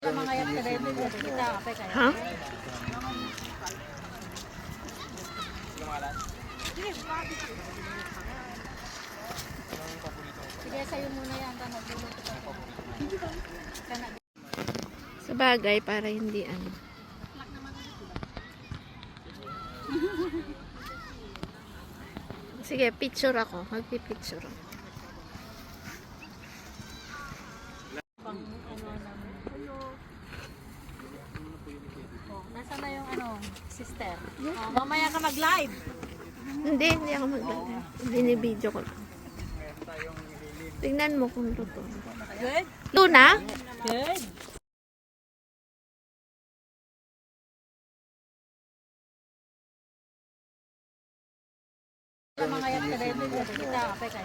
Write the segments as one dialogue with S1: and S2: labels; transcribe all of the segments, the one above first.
S1: Ha?
S2: Sige, sa'yo muna yan.
S1: Sa bagay, para hindi ano. Sige, picture ako. Magpipicture ako.
S2: Nasaan na yung sister? Mamaya ka mag-live.
S1: Hindi ako mag-live. Binibideo ko lang. Tingnan mo kung totoo.
S2: Good?
S1: Luna?
S2: Good.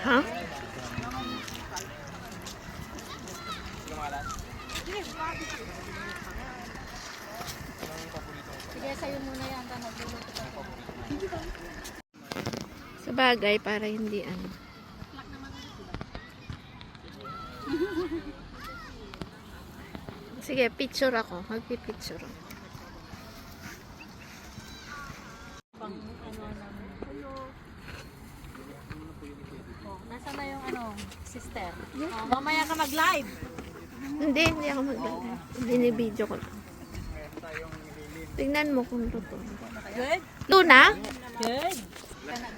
S1: Ha?
S2: Sige, sa'yo muna yan.
S1: Sa bagay, para hindi ano. Sige, picture ako. Magpipicture ako.
S2: Nasaan na yung sister? Mamaya ka mag-live.
S1: Hindi ako mag-live. Binibideo ko lang. Tingnan mo kung totoo.
S2: Good?
S1: Luna?
S2: Good.